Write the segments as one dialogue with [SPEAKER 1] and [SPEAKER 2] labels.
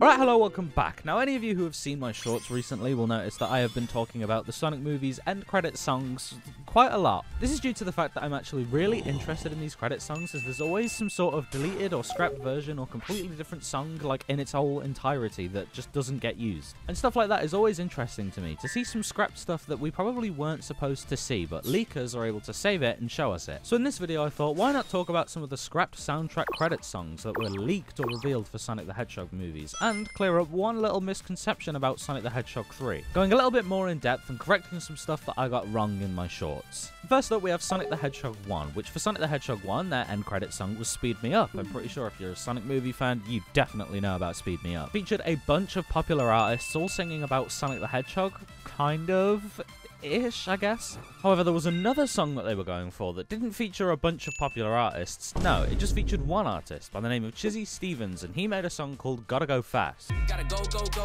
[SPEAKER 1] Alright, hello, welcome back. Now, any of you who have seen my shorts recently will notice that I have been talking about the Sonic movies end credit songs quite a lot. This is due to the fact that I'm actually really interested in these credit songs, as there's always some sort of deleted or scrapped version or completely different song, like in its whole entirety, that just doesn't get used. And stuff like that is always interesting to me, to see some scrapped stuff that we probably weren't supposed to see, but leakers are able to save it and show us it. So in this video I thought, why not talk about some of the scrapped soundtrack credit songs that were leaked or revealed for Sonic the Hedgehog movies, and clear up one little misconception about Sonic the Hedgehog 3, going a little bit more in depth and correcting some stuff that I got wrong in my shorts. First up, we have Sonic the Hedgehog 1, which for Sonic the Hedgehog 1, their end credit song was Speed Me Up. I'm pretty sure if you're a Sonic movie fan, you definitely know about Speed Me Up. Featured a bunch of popular artists all singing about Sonic the Hedgehog, kind of ish, I guess. However, there was another song that they were going for that didn't feature a bunch of popular artists. No, it just featured one artist by the name of Chizzy Stevens, and he made a song called Gotta Go Fast.
[SPEAKER 2] Gotta go,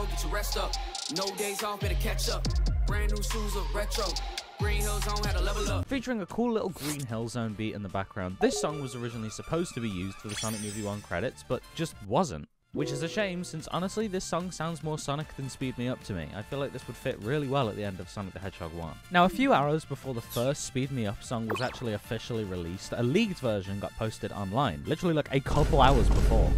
[SPEAKER 2] get your rest up. No days off, better catch up. Brand new shoes look retro. Green Hill Zone had a level up.
[SPEAKER 1] Featuring a cool little Green Hill Zone beat in the background, this song was originally supposed to be used for the Sonic Movie 1 credits, but just wasn't. Which is a shame, since honestly this song sounds more Sonic than Speed Me Up to me. I feel like this would fit really well at the end of Sonic the Hedgehog 1. Now, a few hours before the first Speed Me Up song was actually officially released, a leaked version got posted online, literally like a couple hours before.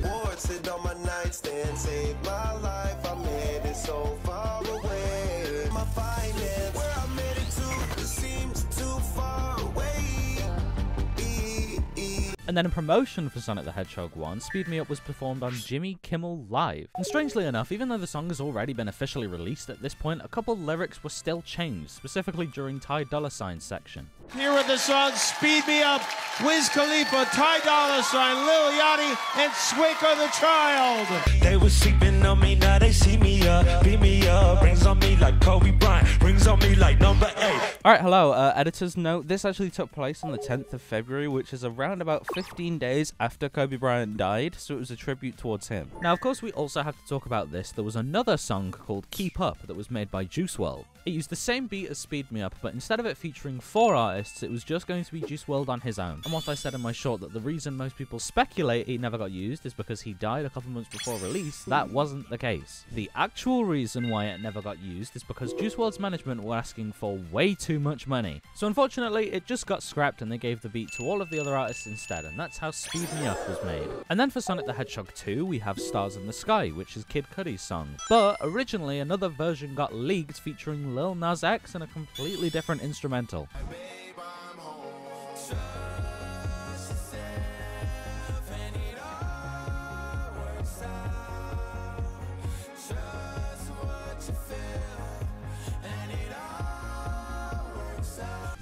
[SPEAKER 1] And then in promotion for Sonic the Hedgehog 1, Speed Me Up was performed on Jimmy Kimmel Live. And strangely enough, even though the song has already been officially released at this point, a couple lyrics were still changed, specifically during Ty Dolla $ign's section.
[SPEAKER 3] Here with the song Speed Me Up, Wiz Khalifa, Ty Dolla $ign, Lil Yachty, and Swicker the Child.
[SPEAKER 4] They was sleeping on me, now they see me up, beat me up, rings on me like Kobe Bryant, rings on me like number 8.
[SPEAKER 1] Alright, hello, editor's note, this actually took place on the 10th of February, which is around about 15 days after Kobe Bryant died, so it was a tribute towards him. Now, of course, we also have to talk about this. There was another song called Keep Up that was made by Juice WRLD. It used the same beat as Speed Me Up, but instead of it featuring 4 artists, it was just going to be Juice WRLD on his own. And what I said in my short, that the reason most people speculate he never got used is because he died a couple months before release, that wasn't the case. The actual reason why it never got used is because Juice WRLD's management were asking for way too much money. So unfortunately, it just got scrapped and they gave the beat to all of the other artists instead, and that's how Speed Me Up was made. And then for Sonic the Hedgehog 2, we have Stars in the Sky, which is Kid Cudi's song. But originally, another version got leaked featuring Lil Nas X and a completely different instrumental.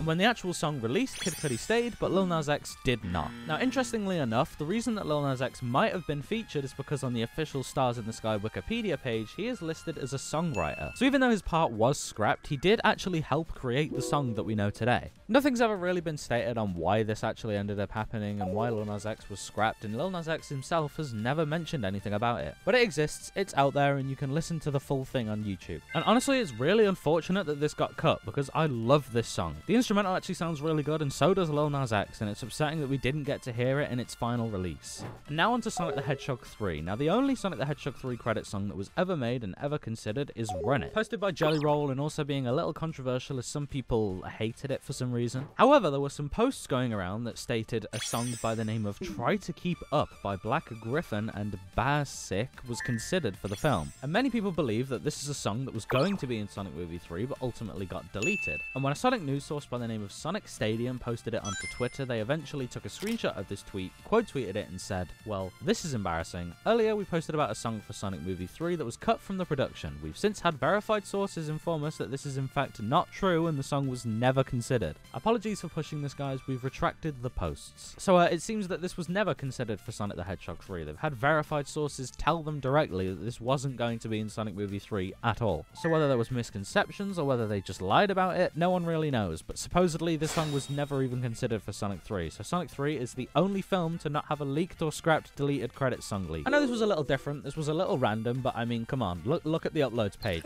[SPEAKER 1] When the actual song released, Kid Cudi stayed, but Lil Nas X did not. Now, interestingly enough, the reason that Lil Nas X might have been featured is because on the official Stars in the Sky Wikipedia page, he is listed as a songwriter. So even though his part was scrapped, he did actually help create the song that we know today. Nothing's ever really been stated on why this actually ended up happening and why Lil Nas X was scrapped, and Lil Nas X himself has never mentioned anything about it. But it exists, it's out there, and you can listen to the full thing on YouTube. And honestly, it's really unfortunate that this got cut, because I love this song. The instrumental actually sounds really good, and so does Lil Nas X, and it's upsetting that we didn't get to hear it in its final release. And now on to Sonic the Hedgehog 3. Now, the only Sonic the Hedgehog 3 credit song that was ever made and ever considered is Run It, posted by Jelly Roll, and also being a little controversial as some people hated it for some reason. However, there were some posts going around that stated a song by the name of Try to Keep Up by Black Gryphon and Basic was considered for the film. And many people believe that this is a song that was going to be in Sonic Movie 3 but ultimately got deleted. And when a Sonic news source by the name of Sonic Stadium posted it onto Twitter, they eventually took a screenshot of this tweet, quote tweeted it, and said, "Well, this is embarrassing. Earlier we posted about a song for Sonic Movie 3 that was cut from the production. We've since had verified sources inform us that this is in fact not true and the song was never considered. Apologies for pushing this, guys. We've retracted the posts." So it seems that this was never considered for Sonic the Hedgehog 3. They've had verified sources tell them directly that this wasn't going to be in Sonic Movie 3 at all. So whether there was misconceptions or whether they just lied about it, no one really knows. But supposedly this song was never even considered for Sonic 3. So Sonic 3 is the only film to not have a leaked or scrapped deleted credits song leak. I know this was a little different, this was a little random, but I mean, come on, look at the uploads page.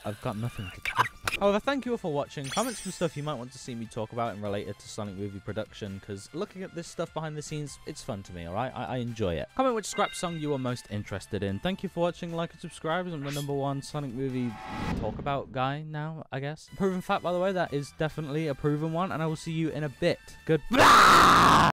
[SPEAKER 1] I've got nothing to talk about. However, thank you all for watching. Comment some stuff you might want to see me talk about and related to Sonic movie production, because looking at this stuff behind the scenes, it's fun to me, alright? I enjoy it. Comment which scrap song you are most interested in. Thank you for watching, like and subscribe. I'm the #1 Sonic movie talk about guy now, I guess. Proven fact, by the way, that is definitely a proven one, and I will see you in a bit. Goodbye!